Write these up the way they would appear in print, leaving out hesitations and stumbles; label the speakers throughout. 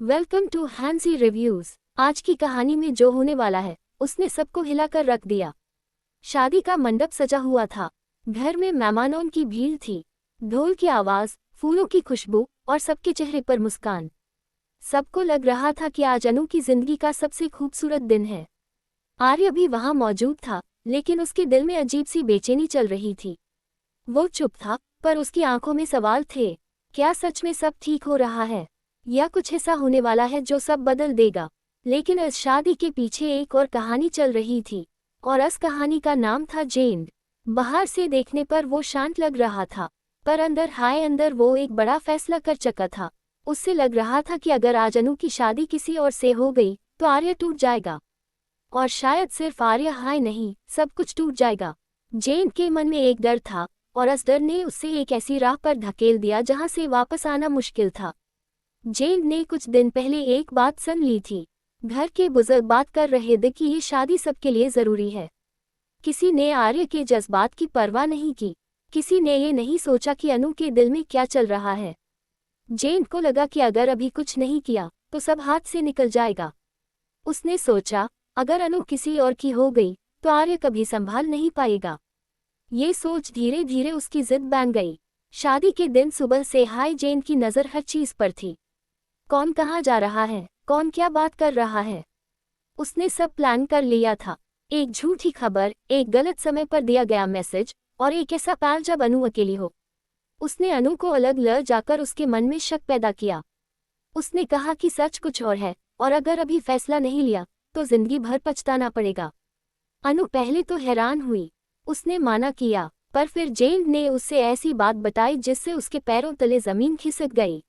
Speaker 1: Welcome to Hansi reviews. आज की कहानी में जो होने वाला है उसने सबको हिलाकर रख दिया। शादी का मंडप सजा हुआ था। घर में मेहमानों की भीड़ थी। ढोल की आवाज, फूलों की खुशबू और सबके चेहरे पर मुस्कान। सबको लग रहा था कि आज अनु की जिंदगी का सबसे खूबसूरत दिन है। आर्य भी वहां मौजूद था, लेकिन उसके दिल में अजीब सी बेचैनी चल रही थी। वो चुप था, पर उसकी आंखों में सवाल थे। क्या सच में सब ठीक हो रहा है, या कुछ ऐसा होने वाला है जो सब बदल देगा? लेकिन इस शादी के पीछे एक और कहानी चल रही थी, और इस कहानी का नाम था जेन। बाहर से देखने पर वो शांत लग रहा था, पर अंदर वो एक बड़ा फैसला कर चुका था। उससे लग रहा था कि अगर आज अनु की शादी किसी और से हो गई तो आर्य टूट जाएगा। और शायद सिर्फ आर्य नहीं, सब कुछ टूट जाएगा। जेन के मन में एक डर था, और इस डर ने उसे एक ऐसी राह पर धकेल दिया जहां से वापस आना मुश्किल था। जेन ने कुछ दिन पहले एक बात सुन ली थी। घर के बुजुर्ग बात कर रहे थे कि ये शादी सबके लिए जरूरी है। किसी ने आर्य के जज्बात की परवाह नहीं की। किसी ने ये नहीं सोचा कि अनु के दिल में क्या चल रहा है। जेन को लगा कि अगर अभी कुछ नहीं किया तो सब हाथ से निकल जाएगा। उसने सोचा, अगर अनु किसी और की हो गई तो आर्य कभी संभाल नहीं पाएगा। ये सोच धीरे धीरे उसकी जिद बन गई। शादी के दिन सुबह से जेन की नज़र हर चीज पर थी। कौन कहाँ जा रहा है, कौन क्या बात कर रहा है, उसने सब प्लान कर लिया था। एक झूठी खबर, एक गलत समय पर दिया गया मैसेज, और एक ऐसा पल जब अनु अकेली हो। उसने अनु को अलग ले जाकर उसके मन में शक पैदा किया। उसने कहा कि सच कुछ और है, और अगर अभी फैसला नहीं लिया तो जिंदगी भर पछताना पड़ेगा। अनु पहले तो हैरान हुई। उसने माना किया, पर फिर जेन ने उससे ऐसी बात बताई जिससे उसके पैरों तले जमीन खिसक गई।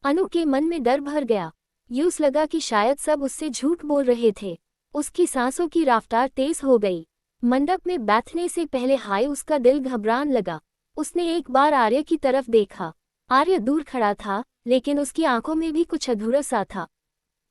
Speaker 1: अनु के मन में डर भर गया। यूं लगा कि शायद सब उससे झूठ बोल रहे थे। उसकी सांसों की रफ्तार तेज हो गई। मंडप में बैठने से पहले उसका दिल घबराने लगा। उसने एक बार आर्य की तरफ देखा। आर्य दूर खड़ा था, लेकिन उसकी आंखों में भी कुछ अधूरा सा था।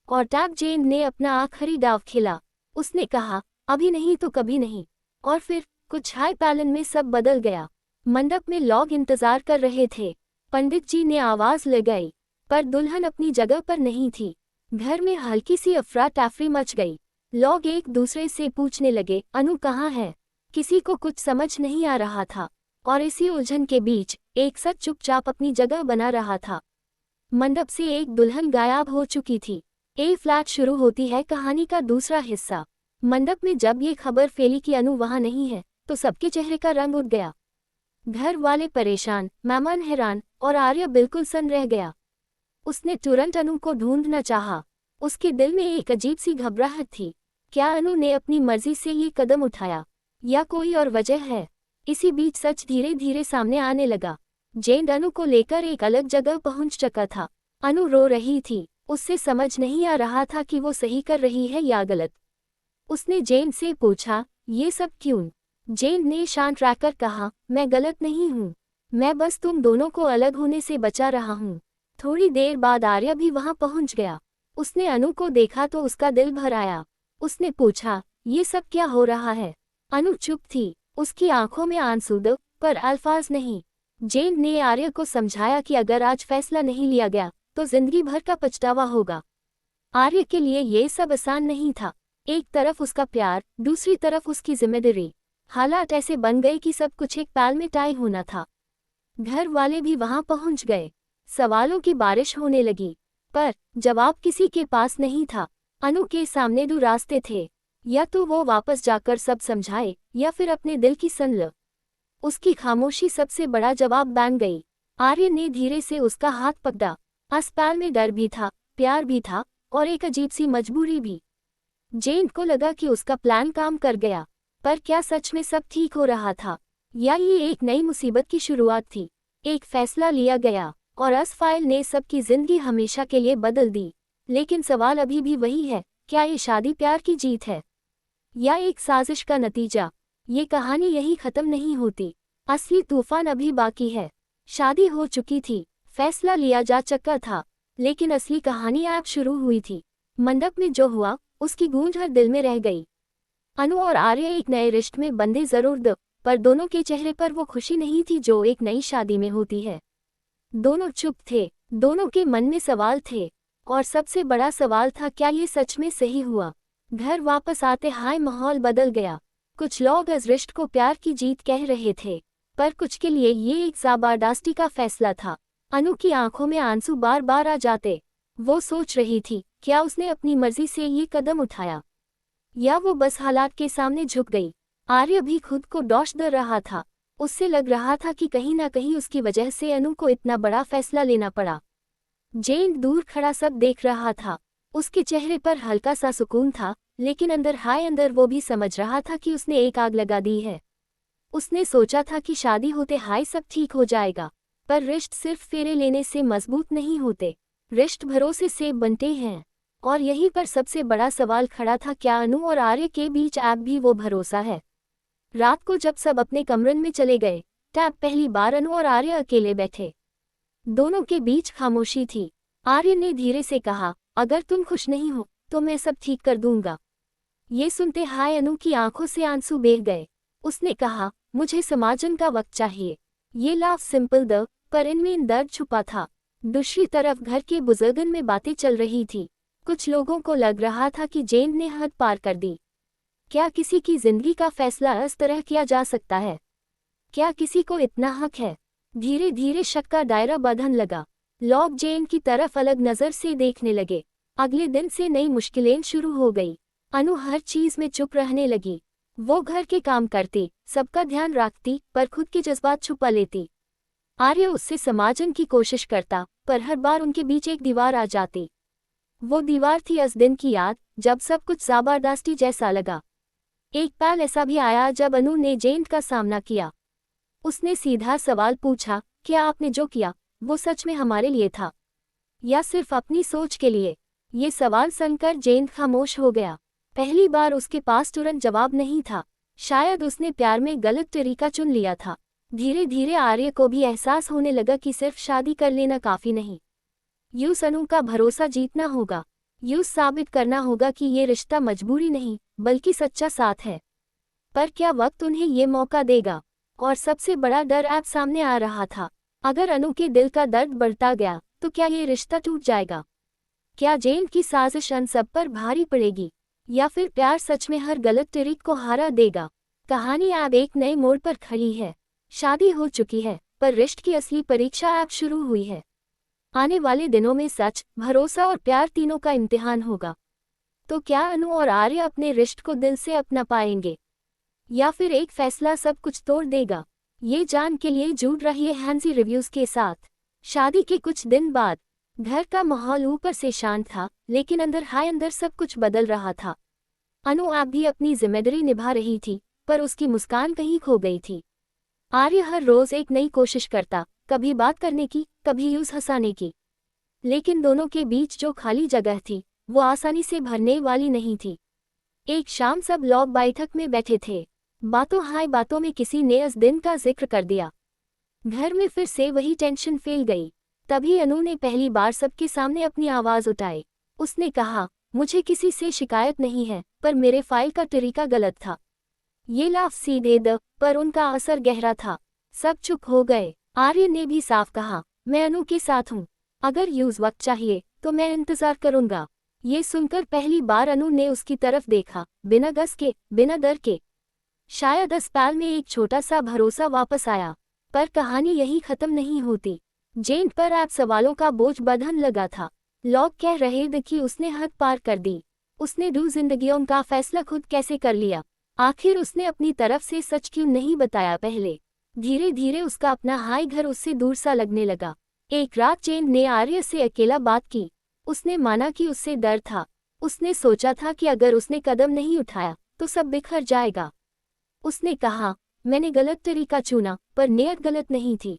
Speaker 1: और तब जेन ने अपना आखिरी दाव खेला। उसने कहा, अभी नहीं तो कभी नहीं। और फिर कुछ पैलन में सब बदल गया। मंडप में लोग इंतजार कर रहे थे। पंडित जी ने आवाज लगाई, पर दुल्हन अपनी जगह पर नहीं थी। घर में हल्की सी अफरा तफरी मच गई। लोग एक दूसरे से पूछने लगे, अनु कहाँ है? किसी को कुछ समझ नहीं आ रहा था, और इसी उलझन के बीच एक सच चुपचाप अपनी जगह बना रहा था। मंडप से एक दुल्हन गायब हो चुकी थी। ए फ्लैट शुरू होती है कहानी का दूसरा हिस्सा। मंडप में जब ये खबर फैली कि अनु वहां नहीं है, तो सबके चेहरे का रंग उड़ गया। घर वाले परेशान, मेहमान हैरान, और आर्य बिल्कुल सन्न रह गया। उसने तुरंत अनु को ढूंढना चाहा। उसके दिल में एक अजीब सी घबराहट थी। क्या अनु ने अपनी मर्जी से ये कदम उठाया, या कोई और वजह है? इसी बीच सच धीरे धीरे सामने आने लगा। जेन अनु को लेकर एक अलग जगह पहुंच चुका था। अनु रो रही थी। उससे समझ नहीं आ रहा था कि वो सही कर रही है या गलत। उसने जेन से पूछा, ये सब क्यों? जेन ने शांत रहकर कहा, मैं गलत नहीं हूँ। मैं बस तुम दोनों को अलग होने से बचा रहा हूँ। थोड़ी देर बाद आर्य भी वहां पहुंच गया। उसने अनु को देखा तो उसका दिल भर आया। उसने पूछा, ये सब क्या हो रहा है? अनु चुप थी। उसकी आंखों में आंसू थे, पर अल्फाज नहीं। जेन ने आर्य को समझाया कि अगर आज फैसला नहीं लिया गया तो जिंदगी भर का पछतावा होगा। आर्य के लिए ये सब आसान नहीं था। एक तरफ उसका प्यार, दूसरी तरफ उसकी जिम्मेदारी। हालात ऐसे बन गए कि सब कुछ एक पल में तय होना था। घर वाले भी वहां पहुंच गए। सवालों की बारिश होने लगी, पर जवाब किसी के पास नहीं था। अनु के सामने दो रास्ते थे, या तो वो वापस जाकर सब समझाए, या फिर अपने दिल की सुन ले। उसकी खामोशी सबसे बड़ा जवाब बन गई। आर्य ने धीरे से उसका हाथ पकड़ा। अस्पताल में डर भी था, प्यार भी था, और एक अजीब सी मजबूरी भी। जेन को लगा कि उसका प्लान काम कर गया, पर क्या सच में सब ठीक हो रहा था, या ये एक नई मुसीबत की शुरुआत थी? एक फैसला लिया गया, और इस फाइल ने सबकी जिंदगी हमेशा के लिए बदल दी। लेकिन सवाल अभी भी वही है, क्या ये शादी प्यार की जीत है, या एक साजिश का नतीजा? ये कहानी यही खत्म नहीं होती। असली तूफान अभी बाकी है। शादी हो चुकी थी, फैसला लिया जा चुका था, लेकिन असली कहानी अब शुरू हुई थी। मंडप में जो हुआ, उसकी गूंज हर दिल में रह गई। अनु और आर्य एक नए रिश्ते में बंधे जरूर थे, पर दोनों के चेहरे पर वो खुशी नहीं थी जो एक नई शादी में होती है। दोनों चुप थे, दोनों के मन में सवाल थे, और सबसे बड़ा सवाल था, क्या ये सच में सही हुआ? घर वापस आते हाय माहौल बदल गया। कुछ लोग इस रिश्ते को प्यार की जीत कह रहे थे, पर कुछ के लिए ये एक ज़बरदस्ती का फैसला था। अनु की आंखों में आंसू बार बार आ जाते। वो सोच रही थी, क्या उसने अपनी मर्जी से ये कदम उठाया, या वो बस हालात के सामने झुक गई? आर्य भी खुद को दोष दे रहा था। उससे लग रहा था कि कहीं ना कहीं उसकी वजह से अनु को इतना बड़ा फैसला लेना पड़ा। जेन दूर खड़ा सब देख रहा था। उसके चेहरे पर हल्का सा सुकून था, लेकिन अंदर वो भी समझ रहा था कि उसने एक आग लगा दी है। उसने सोचा था कि शादी होते हाय सब ठीक हो जाएगा, पर रिश्ते सिर्फ फेरे लेने से मजबूत नहीं होते, रिश्ते भरोसे से बनते हैं। और यहीं पर सबसे बड़ा सवाल खड़ा था, क्या अनु और आर्य के बीच अब भी वो भरोसा है? रात को जब सब अपने कमरे में चले गए, तब पहली बार अनु और आर्य अकेले बैठे। दोनों के बीच खामोशी थी। आर्य ने धीरे से कहा, अगर तुम खुश नहीं हो तो मैं सब ठीक कर दूंगा। ये सुनते हाय अनु की आंखों से आंसू बह गए। उसने कहा, मुझे समाजन का वक्त चाहिए। ये लाफ सिंपल द, पर इनमें दर्द छुपा था। दूसरी तरफ घर के बुजुर्गन में बातें चल रही थी। कुछ लोगों को लग रहा था कि जेन ने हद पार कर दी। क्या किसी की जिंदगी का फैसला इस तरह किया जा सकता है? क्या किसी को इतना हक है? धीरे धीरे शक का दायरा बढ़ने लगा। लोग जेन की तरफ अलग नजर से देखने लगे। अगले दिन से नई मुश्किलें शुरू हो गई। अनु हर चीज में चुप रहने लगी। वो घर के काम करती, सबका ध्यान रखती, पर खुद के जज्बात छुपा लेती। आर्य उससे समाजन की कोशिश करता, पर हर बार उनके बीच एक दीवार आ जाती। वो दीवार थी उस दिन की याद, जब सब कुछ ज़बरदस्ती जैसा लगा। एक पल ऐसा भी आया जब अनु ने जेन का सामना किया। उसने सीधा सवाल पूछा, क्या आपने जो किया वो सच में हमारे लिए था, या सिर्फ अपनी सोच के लिए? ये सवाल सुनकर जेन खामोश हो गया। पहली बार उसके पास तुरंत जवाब नहीं था। शायद उसने प्यार में गलत तरीका चुन लिया था। धीरे धीरे आर्य को भी एहसास होने लगा कि सिर्फ शादी कर लेना काफी नहीं। यूं अनु का भरोसा जीतना होगा। यूं साबित करना होगा कि ये रिश्ता मजबूरी नहीं, बल्कि सच्चा साथ है। पर क्या वक्त उन्हें ये मौका देगा? और सबसे बड़ा डर अब सामने आ रहा था। अगर अनु के दिल का दर्द बढ़ता गया तो क्या ये रिश्ता टूट जाएगा? क्या जेन की साजिश अन सब पर भारी पड़ेगी, या फिर प्यार सच में हर गलत तरीक को हरा देगा? कहानी अब एक नए मोड़ पर खड़ी है। शादी हो चुकी है, पर रिश्ते की असली परीक्षा अब शुरू हुई है। आने वाले दिनों में सच, भरोसा और प्यार तीनों का इम्तिहान होगा। तो क्या अनु और आर्य अपने रिश्ते को दिल से अपना पाएंगे, या फिर एक फैसला सब कुछ तोड़ देगा? ये जान के लिए जुड़ रहिए हैंजी रिव्यूज के साथ। शादी के कुछ दिन बाद घर का माहौल ऊपर से शांत था, लेकिन अंदर सब कुछ बदल रहा था। अनु अब भी अपनी जिम्मेदारी निभा रही थी, पर उसकी मुस्कान कहीं खो गई थी। आर्य हर रोज एक नई कोशिश करता, कभी बात करने की, कभी यूं हंसाने की, लेकिन दोनों के बीच जो खाली जगह थी वो आसानी से भरने वाली नहीं थी। एक शाम सब लोग बैठक में बैठे थे। बातों में किसी ने इस दिन का जिक्र कर दिया। घर में फिर से वही टेंशन फैल गई। तभी अनु ने पहली बार सबके सामने अपनी आवाज उठाई। उसने कहा, मुझे किसी से शिकायत नहीं है, पर मेरे फाइल का तरीका गलत था। ये लाफ सीधे द, पर उनका असर गहरा था। सब चुप हो गए। आर्य ने भी साफ कहा, मैं अनु के साथ हूँ। अगर यूज वक्त चाहिए तो मैं इंतजार करूंगा। ये सुनकर पहली बार अनु ने उसकी तरफ देखा, बिना गस के, बिना डर के। शायद इस पल में एक छोटा सा भरोसा वापस आया। पर कहानी यही खत्म नहीं होती। जेन पर अब सवालों का बोझ बढ़ने लगा था। लोग कह रहे थे कि उसने हद पार कर दी। उसने दो जिंदगियों का फैसला खुद कैसे कर लिया? आखिर उसने अपनी तरफ से सच क्यों नहीं बताया पहले? धीरे धीरे उसका अपना हाय घर उससे दूर सा लगने लगा। एक रात जेन ने आर्य से अकेला बात की। उसने माना कि उससे डर था। उसने सोचा था कि अगर उसने कदम नहीं उठाया तो सब बिखर जाएगा। उसने कहा, मैंने गलत तरीका चुना, पर नीयत गलत नहीं थी।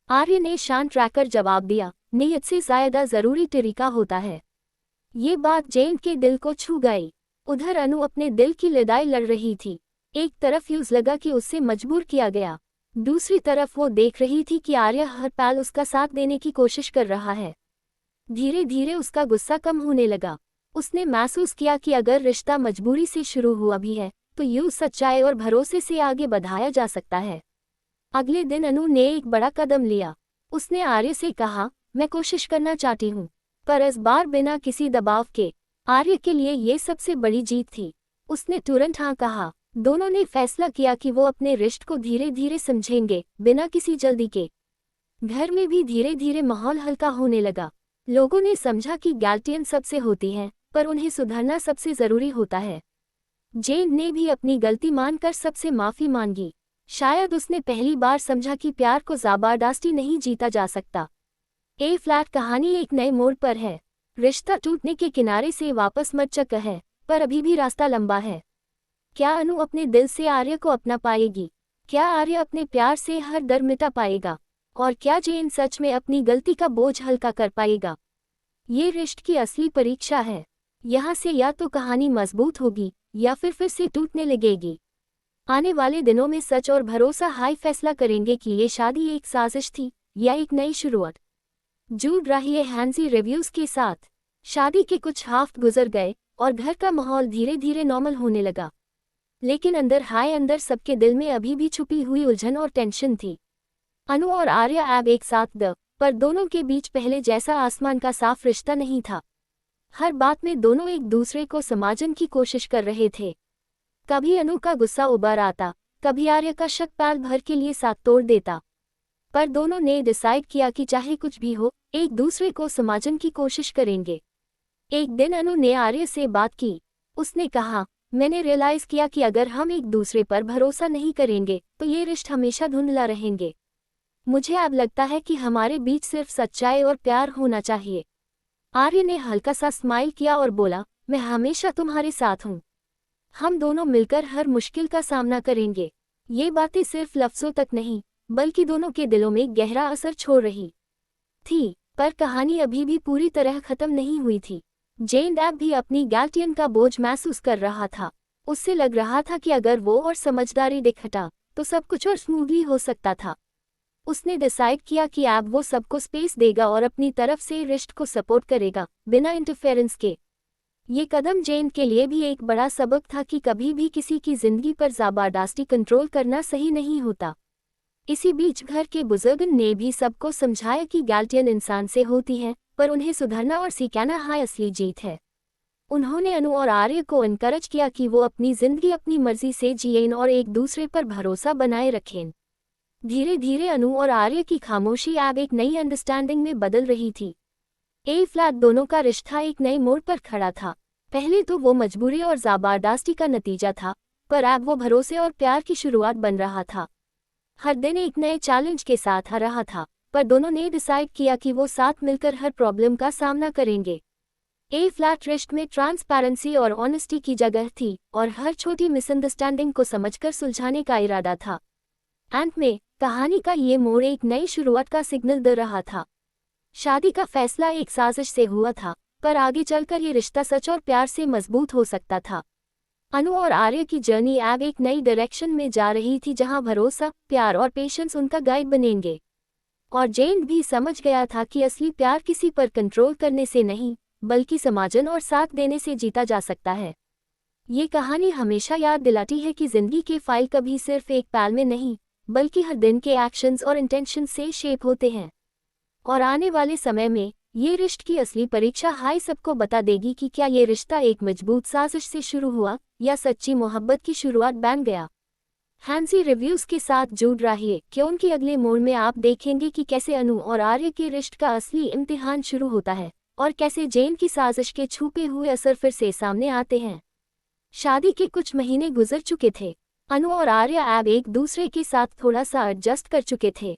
Speaker 1: आर्य ने शांत रहकर जवाब दिया, नीयत से ज्यादा जरूरी तरीका होता है। ये बात जेन के दिल को छू गई। उधर अनु अपने दिल की लड़ाई लड़ रही थी। एक तरफ यूज लगा कि उससे मजबूर किया गया, दूसरी तरफ वो देख रही थी कि आर्य हर पल उसका साथ देने की कोशिश कर रहा है। धीरे धीरे उसका गुस्सा कम होने लगा। उसने महसूस किया कि अगर रिश्ता मजबूरी से शुरू हुआ भी है तो यूं सच्चाई और भरोसे से आगे बढ़ाया जा सकता है। अगले दिन अनु ने एक बड़ा कदम लिया। उसने आर्य से कहा, मैं कोशिश करना चाहती हूँ, पर इस बार बिना किसी दबाव के। आर्य के लिए ये सबसे बड़ी जीत थी। उसने तुरंत हाँ कहा। दोनों ने फैसला किया कि वो अपने रिश्ते को धीरे धीरे समझेंगे, बिना किसी जल्दी के। घर में भी धीरे धीरे माहौल हल्का होने लगा। लोगों ने समझा कि गैल्टियन सबसे होती हैं, पर उन्हें सुधरना सबसे जरूरी होता है। जेन ने भी अपनी गलती मानकर सबसे माफी मांगी। शायद उसने पहली बार समझा कि प्यार को ज़बरदस्ती नहीं जीता जा सकता। ए फ्लैट कहानी एक नए मोड़ पर है। रिश्ता टूटने के किनारे से वापस मत चुका है, पर अभी भी रास्ता लंबा है। क्या अनु अपने दिल से आर्य को अपना पाएगी? क्या आर्य अपने प्यार से हर डर मिटा पाएगा? और क्या जेन सच में अपनी गलती का बोझ हल्का कर पाएगा? ये रिश्ते की असली परीक्षा है। यहाँ से या तो कहानी मजबूत होगी या फिर से टूटने लगेगी। आने वाले दिनों में सच और भरोसा हाई फैसला करेंगे कि ये शादी एक साजिश थी या एक नई शुरुआत। जुड़ रहिए हैंसी रिव्यूज के साथ। शादी के कुछ हफ्ते गुजर गए और घर का माहौल धीरे धीरे नॉर्मल होने लगा। लेकिन अंदर सबके दिल में अभी भी छुपी हुई उलझन और टेंशन थी। अनु और आर्य अब एक साथ पर दोनों के बीच पहले जैसा आसमान का साफ रिश्ता नहीं था। हर बात में दोनों एक दूसरे को समझने की कोशिश कर रहे थे। कभी अनु का गुस्सा उबर आता, कभी आर्य का शक पल भर के लिए साथ तोड़ देता। पर दोनों ने डिसाइड किया कि चाहे कुछ भी हो, एक दूसरे को समझने की कोशिश करेंगे। एक दिन अनु ने आर्य से बात की। उसने कहा, मैंने रियलाइज किया कि अगर हम एक दूसरे पर भरोसा नहीं करेंगे तो ये रिश्ते हमेशा धुंधला रहेंगे। मुझे अब लगता है कि हमारे बीच सिर्फ सच्चाई और प्यार होना चाहिए। आर्य ने हल्का सा स्माइल किया और बोला, मैं हमेशा तुम्हारे साथ हूँ। हम दोनों मिलकर हर मुश्किल का सामना करेंगे। ये बातें सिर्फ लफ्जों तक नहीं, बल्कि दोनों के दिलों में गहरा असर छोड़ रही थी। पर कहानी अभी भी पूरी तरह खत्म नहीं हुई थी। जेन अब भी अपनी गैल्टियन का बोझ महसूस कर रहा था। उससे लग रहा था कि अगर वो और समझदारी दिखाता तो सब कुछ और स्मूथली हो सकता था। उसने डिसाइड किया कि अब वो सबको स्पेस देगा और अपनी तरफ से रिश्ते को सपोर्ट करेगा, बिना इंटरफेरेंस के। ये कदम जेन के लिए भी एक बड़ा सबक था कि कभी भी किसी की जिंदगी पर ज़बरदस्ती कंट्रोल करना सही नहीं होता। इसी बीच घर के बुजुर्ग ने भी सबको समझाया कि गैल्टियन इंसान से होती है, पर उन्हें सुधरना और सीखना हाई असली जीत है। उन्होंने अनु और आर्य को इनकरेज किया कि वो अपनी जिंदगी अपनी मर्जी से जिएं और एक दूसरे पर भरोसा बनाए रखें। धीरे धीरे अनु और आर्य की खामोशी अब एक नई अंडरस्टैंडिंग में बदल रही थी। ए फ्लैट दोनों का रिश्ता एक नए मोड़ पर खड़ा था। पहले तो वो मजबूरी और ज़बरदस्ती का नतीजा था, पर अब वो भरोसे और प्यार की शुरुआत बन रहा था। हर दिन एक नए चैलेंज के साथ आ रहा था, पर दोनों ने डिसाइड किया कि वो साथ मिलकर हर प्रॉब्लम का सामना करेंगे। ए फ्लैट रिश्ते में ट्रांसपेरेंसी और ऑनेस्टी की जगह थी और हर छोटी मिसअंडरस्टैंडिंग को समझकर सुलझाने का इरादा था। अंत में कहानी का ये मोड़ एक नई शुरुआत का सिग्नल दे रहा था। शादी का फैसला एक साजिश से हुआ था, पर आगे चलकर ये रिश्ता सच और प्यार से मजबूत हो सकता था। अनु और आर्य की जर्नी अब एक नई डायरेक्शन में जा रही थी, जहां भरोसा, प्यार और पेशेंस उनका गाइड बनेंगे। और जेन भी समझ गया था कि असली प्यार किसी पर कंट्रोल करने से नहीं, बल्कि समझन और साथ देने से जीता जा सकता है। ये कहानी हमेशा याद दिलाती है कि जिंदगी के फाइल कभी सिर्फ एक पल में नहीं, बल्कि हर दिन के एक्शंस और इंटेंशन से शेप होते हैं। और आने वाले समय में ये रिश्ते की असली परीक्षा हाई सबको बता देगी कि क्या ये रिश्ता एक मजबूत साजिश से शुरू हुआ या सच्ची मोहब्बत की शुरुआत बन गया। हैंसी रिव्यूज के साथ जुड़ रहिए, क्योंकि अगले मोड़ में आप देखेंगे कि कैसे अनु और आर्य के रिश्ते का असली इम्तिहान शुरू होता है और कैसे जेन की साजिश के छुपे हुए असर फिर से सामने आते हैं। शादी के कुछ महीने गुजर चुके थे। अनु और आर्य अब एक दूसरे के साथ थोड़ा सा एडजस्ट कर चुके थे।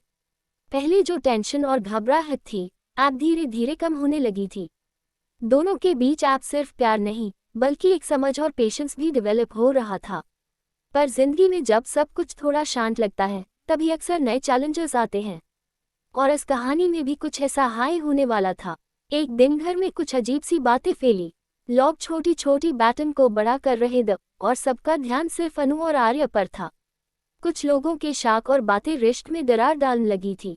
Speaker 1: पहले जो टेंशन और घबराहट थी, अब धीरे धीरे कम होने लगी थी। दोनों के बीच अब सिर्फ प्यार नहीं, बल्कि एक समझ और पेशेंस भी डेवलप हो रहा था। पर जिंदगी में जब सब कुछ थोड़ा शांत लगता है, तभी अक्सर नए चैलेंजेस आते हैं। और इस कहानी में भी कुछ ऐसा हाई होने वाला था। एक दिन घर में कुछ अजीब सी बातें फैली। लोग छोटी छोटी बातों को बड़ा कर रहे थे और सबका ध्यान सिर्फ अनु और आर्य पर था। कुछ लोगों के शक और बातें रिश्ते में दरार डालने लगी थी।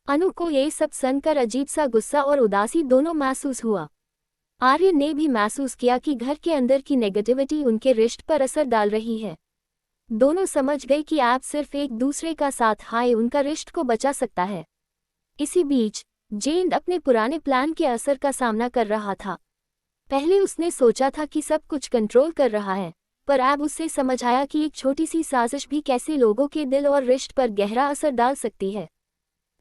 Speaker 1: अनु को ये सब सुनकर अजीब सा गुस्सा और उदासी दोनों महसूस हुआ। आर्य ने भी महसूस किया कि घर के अंदर की नेगेटिविटी उनके रिश्ते पर असर डाल रही है। दोनों समझ गए कि आप सिर्फ एक दूसरे का साथ हाय उनका रिश्ते को बचा सकता है। इसी बीच जेन अपने पुराने प्लान के असर का सामना कर रहा था। पहले उसने सोचा था कि सब कुछ कंट्रोल कर रहा है, पर अब उससे समझ आया कि एक छोटी सी साजिश भी कैसे लोगों के दिल और रिश्ते पर गहरा असर डाल सकती है।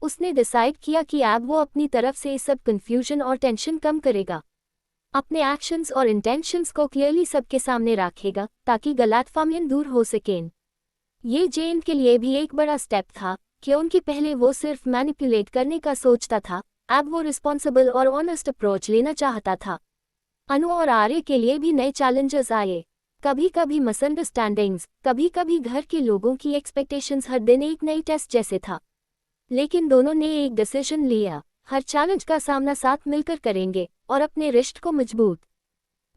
Speaker 1: उसने डिसाइड किया कि अब वो अपनी तरफ से इस सब कंफ्यूजन और टेंशन कम करेगा, अपने एक्शंस और इंटेंशंस को क्लियरली सबके सामने रखेगा ताकि गलतफहमियां दूर हो सकें। ये जेन के लिए भी एक बड़ा स्टेप था, क्योंकि पहले वो सिर्फ मैनिपुलेट करने का सोचता था, अब वो रिस्पॉन्सिबल और ऑनेस्ट अप्रोच लेना चाहता था। अनु और आर्य के लिए भी नए चैलेंजेस आए। कभी कभी मिसअंडरस्टैंडिंग्स, कभी कभी घर के लोगों की एक्सपेक्टेशंस, हर दिन एक नई टेस्ट जैसे था। लेकिन दोनों ने एक डिसीजन लिया, हर चैलेंज का सामना साथ मिलकर करेंगे और अपने रिश्ते को मजबूत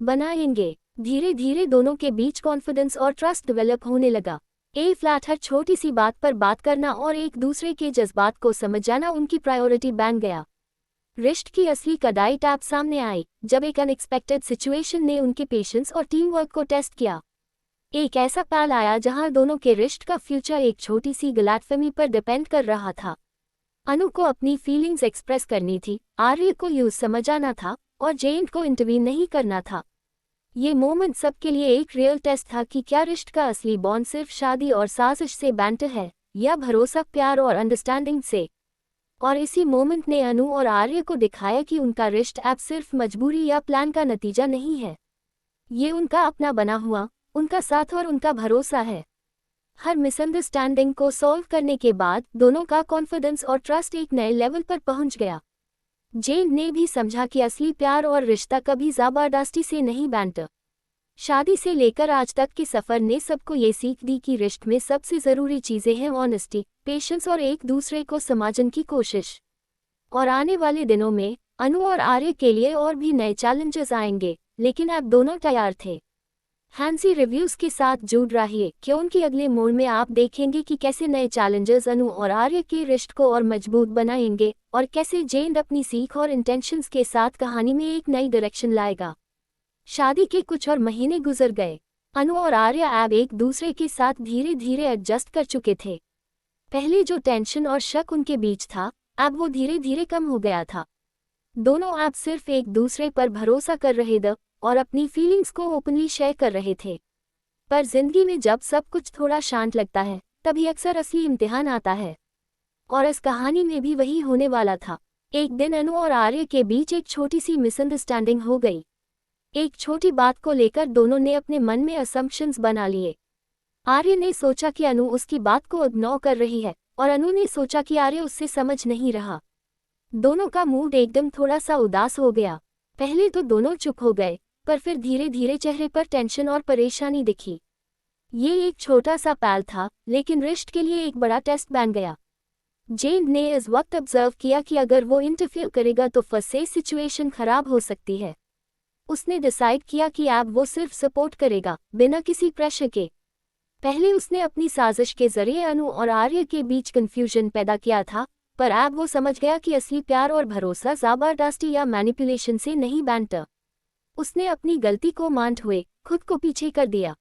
Speaker 1: बनाएंगे। धीरे धीरे दोनों के बीच कॉन्फिडेंस और ट्रस्ट डेवलप होने लगा। फ्लैट हर छोटी सी बात पर बात करना और एक दूसरे के जज्बात को समझ जाना उनकी प्रायोरिटी बन गया। रिश्ते की असली कड़ाई तब सामने आई जब एक अनएक्सपेक्टेड सिचुएशन ने उनके पेशेंस और टीम वर्क को टेस्ट किया। एक ऐसा पल आया जहां दोनों के रिश्ते का फ्यूचर एक छोटी सी गलतफहमी पर डिपेंड कर रहा था। अनु को अपनी फीलिंग्स एक्सप्रेस करनी थी, आर्य को यूज समझाना था और जेन को इंटरवीन नहीं करना था। ये मोमेंट सबके लिए एक रियल टेस्ट था कि क्या रिश्ते का असली बॉन्ड सिर्फ शादी और साजिश से बैंटर है या भरोसा, प्यार और अंडरस्टैंडिंग से। और इसी मोमेंट ने अनु और आर्य को दिखाया कि उनका रिश्ता अब सिर्फ मजबूरी या प्लान का नतीजा नहीं है, ये उनका अपना बना हुआ, उनका साथ और उनका भरोसा है। हर मिसअंडरस्टैंडिंग को सॉल्व करने के बाद दोनों का कॉन्फिडेंस और ट्रस्ट एक नए लेवल पर पहुंच गया। जेन ने भी समझा कि असली प्यार और रिश्ता कभी ज़बरदस्ती से नहीं बनता। शादी से लेकर आज तक के सफ़र ने सबको ये सीख दी कि रिश्ते में सबसे ज़रूरी चीज़ें हैं ऑनेस्टी, पेशेंस और एक दूसरे को समझने की कोशिश। और आने वाले दिनों में अनु और आर्य के लिए और भी नए चैलेंजेस आएंगे, लेकिन अब दोनों तैयार थे। हैंसी रिव्यूज़ के साथ जुड़ रहिए, क्योंकि अगले मोड़ में आप देखेंगे कि कैसे नए चैलेंजेस अनु और आर्य के रिश्ते को और मजबूत बनाएंगे और कैसे जेन अपनी सीख और इंटेंशंस के साथ कहानी में एक नई डायरेक्शन लाएगा। शादी के कुछ और महीने गुजर गए। अनु और आर्य अब एक दूसरे के साथ धीरे धीरे एडजस्ट कर चुके थे। पहले जो टेंशन और शक उनके बीच था, अब वो धीरे धीरे कम हो गया था। दोनों अब सिर्फ एक दूसरे पर भरोसा कर रहे थे और अपनी फीलिंग्स को ओपनली शेयर कर रहे थे। पर जिंदगी में जब सब कुछ थोड़ा शांत लगता है, तभी अक्सर असली इम्तिहान आता है। और इस कहानी में भी वही होने वाला था। एक दिन अनु और आर्य के बीच एक छोटी सी मिसअंडरस्टैंडिंग हो गई। एक छोटी बात को लेकर दोनों ने अपने मन में असम्पशंस बना लिए। आर्य ने सोचा कि अनु उसकी बात को इग्नोर कर रही है और अनु ने सोचा कि आर्य उससे समझ नहीं रहा। दोनों का मूड एकदम थोड़ा सा उदास हो गया। पहले तो दोनों चुप हो गए, पर फिर धीरे धीरे चेहरे पर टेंशन और परेशानी दिखी। ये एक छोटा सा पल था, लेकिन रिश्ते के लिए एक बड़ा टेस्ट बन गया। जेन ने इस वक्त ऑब्जर्व किया कि अगर वो इंटरफियर करेगा तो फंसे सिचुएशन खराब हो सकती है। उसने डिसाइड किया कि अब वो सिर्फ सपोर्ट करेगा, बिना किसी प्रेशर के। पहले उसने अपनी साजिश के जरिए अनु और आर्य के बीच कंफ्यूजन पैदा किया था, पर अब वो समझ गया कि असली प्यार और भरोसा ज़बरदस्ती या मैनिपुलेशन से नहीं बनता। उसने अपनी गलती को मानते हुए खुद को पीछे कर दिया।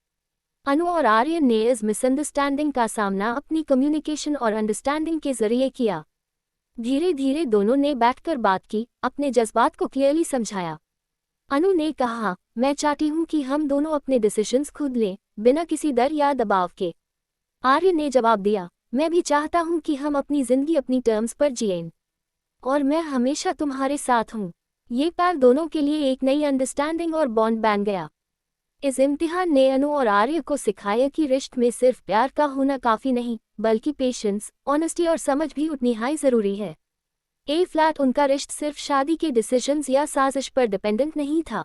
Speaker 1: अनु और आर्य ने इस मिसअंडरस्टैंडिंग का सामना अपनी कम्युनिकेशन और अंडरस्टैंडिंग के जरिए किया। धीरे धीरे दोनों ने बैठकर बात की, अपने जज्बात को क्लियरली समझाया। अनु ने कहा, मैं चाहती हूँ कि हम दोनों अपने डिसीजंस खुद लें, बिना किसी डर या दबाव के। आर्य ने जवाब दिया, मैं भी चाहता हूँ कि हम अपनी जिंदगी अपनी टर्म्स पर जिएं, और मैं हमेशा तुम्हारे साथ हूँ। ये पल दोनों के लिए एक नई अंडरस्टैंडिंग और बॉन्ड बन गया। इस इम्तिहान ने अनु और आर्य को सिखाया कि रिश्ते में सिर्फ प्यार का होना काफ़ी नहीं, बल्कि पेशेंस, ऑनेस्टी और समझ भी उतनी ही ज़रूरी है। फ्लैट उनका रिश्ता सिर्फ शादी के डिसीजंस या साजिश पर डिपेंडेंट नहीं था।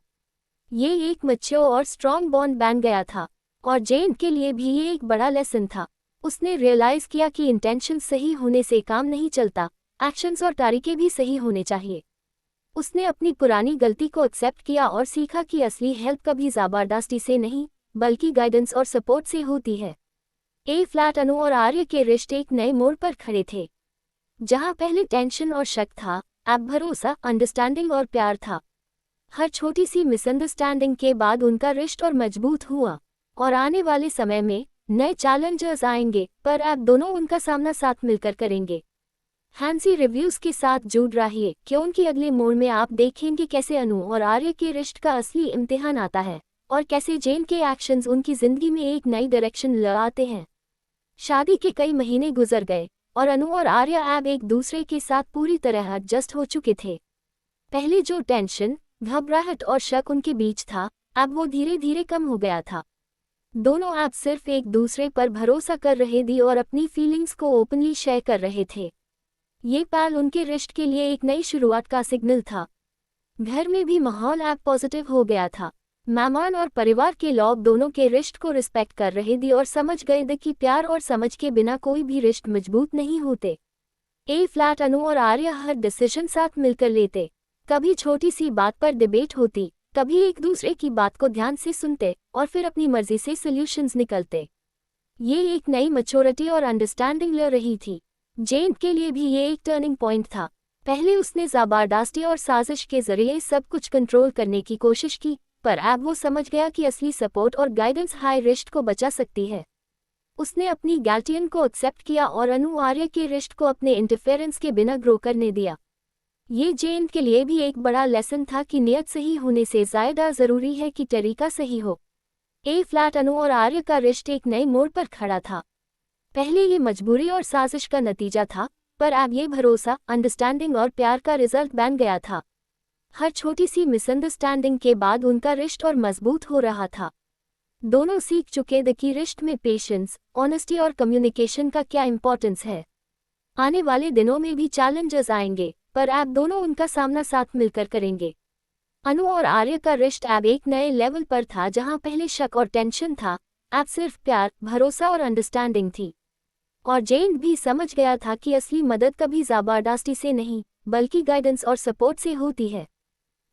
Speaker 1: ये एक मैच्योर और स्ट्रॉन्ग बॉन्ड बन गया था। और जेन के लिए भी ये एक बड़ा लेसन था। उसने रियलाइज़ किया कि इंटेंशन सही होने से काम नहीं चलता, एक्शंस और तरीके भी सही होने चाहिए। उसने अपनी पुरानी गलती को एक्सेप्ट किया और सीखा कि असली हेल्प कभी ज़बरदस्ती से नहीं, बल्कि गाइडेंस और सपोर्ट से होती है। फ्लैट अनु और आर्य के रिश्ते एक नए मोड़ पर खड़े थे। जहां पहले टेंशन और शक था, अब भरोसा, अंडरस्टैंडिंग और प्यार था। हर छोटी सी मिसअंडरस्टैंडिंग के बाद उनका रिश्ता और मजबूत हुआ। और आने वाले समय में नए चैलेंजेस आएंगे, पर अब दोनों उनका सामना साथ मिलकर करेंगे। हैंसी रिव्यूज के साथ जुड़ रहिए क्योंकि अगले मोड़ में आप देखेंगे कैसे अनु और आर्य के रिश्ते का असली इम्तिहान आता है और कैसे जेन के एक्शंस उनकी जिंदगी में एक नई डायरेक्शन लाते हैं। शादी के कई महीने गुजर गए और अनु और आर्य अब एक दूसरे के साथ पूरी तरह एडजस्ट हो चुके थे। पहले जो टेंशन, घबराहट और शक उनके बीच था, अब वो धीरे धीरे कम हो गया था। दोनों अब सिर्फ एक दूसरे पर भरोसा कर रहे थे और अपनी फीलिंग्स को ओपनली शेयर कर रहे थे। ये पल उनके रिश्ते के लिए एक नई शुरुआत का सिग्नल था। घर में भी माहौल अब पॉजिटिव हो गया था। मेहमान और परिवार के लोग दोनों के रिश्ते को रिस्पेक्ट कर रहे थे और समझ गए थे कि प्यार और समझ के बिना कोई भी रिश्ते मजबूत नहीं होते। फ्लैट अनु और आर्य हर डिसीजन साथ मिलकर लेते। कभी छोटी सी बात पर डिबेट होती, कभी एक दूसरे की बात को ध्यान से सुनते और फिर अपनी मर्जी से सॉल्यूशंस निकलते। ये एक नई मैच्योरिटी और अंडरस्टैंडिंग ले रही थी। जेन के लिए भी ये एक टर्निंग पॉइंट था। पहले उसने ज़बरदस्ती और साजिश के जरिए सब कुछ कंट्रोल करने की कोशिश की, पर अब वो समझ गया कि असली सपोर्ट और गाइडेंस हाई रिश्ते को बचा सकती है। उसने अपनी गैल्टियन को एक्सेप्ट किया और अनु आर्य के रिश्ते को अपने इंटरफेरेंस के बिना ग्रो करने दिया। ये जेन के लिए भी एक बड़ा लेसन था कि नियत सही होने से ज़्यादा ज़रूरी है कि तरीका सही हो। फ्लैट अनु और आर्य का रिश्ते एक नए मोड़ पर खड़ा था। पहले ये मजबूरी और साजिश का नतीजा था, पर अब ये भरोसा, अंडरस्टैंडिंग और प्यार का रिजल्ट बन गया था। हर छोटी सी मिसअंडरस्टैंडिंग के बाद उनका रिश्ते और मजबूत हो रहा था। दोनों सीख चुके थे कि रिश्ते में पेशेंस, ऑनेस्टी और कम्युनिकेशन का क्या इंपॉर्टेंस है। आने वाले दिनों में भी चैलेंजेस आएंगे, पर अब दोनों उनका सामना साथ मिलकर करेंगे। अनु और आर्य का रिश्ता अब एक नए लेवल पर था। जहां पहले शक और टेंशन था, अब सिर्फ प्यार, भरोसा और अंडरस्टैंडिंग थी। और जेन भी समझ गया था कि असली मदद कभी ज़बरदस्ती से नहीं, बल्कि गाइडेंस और सपोर्ट से होती है।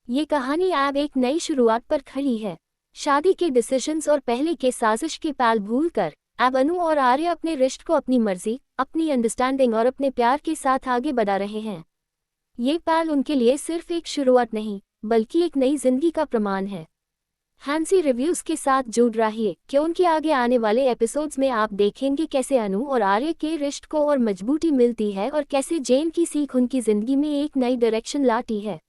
Speaker 1: ये कहानी अब एक नई शुरुआत पर खड़ी है। शादी के डिसीजंस और पहले के साजिश के पल भूलकर अब अनु और आर्य अपने रिश्ते को अपनी मर्जी, अपनी अंडरस्टैंडिंग और अपने प्यार के साथ आगे बढ़ा रहे हैं। ये पल उनके लिए सिर्फ एक शुरुआत नहीं, बल्कि एक नई जिंदगी का प्रमाण है। हैंसी रिव्यूज के साथ जुड़ रहिए क्योंकि आगे आने वाले एपिसोड्स में आप देखेंगे कैसे अनु और आर्य के रिश्ते को और मजबूती मिलती है और कैसे जेन की सीख उनकी जिंदगी में एक नई डायरेक्शन लाती है।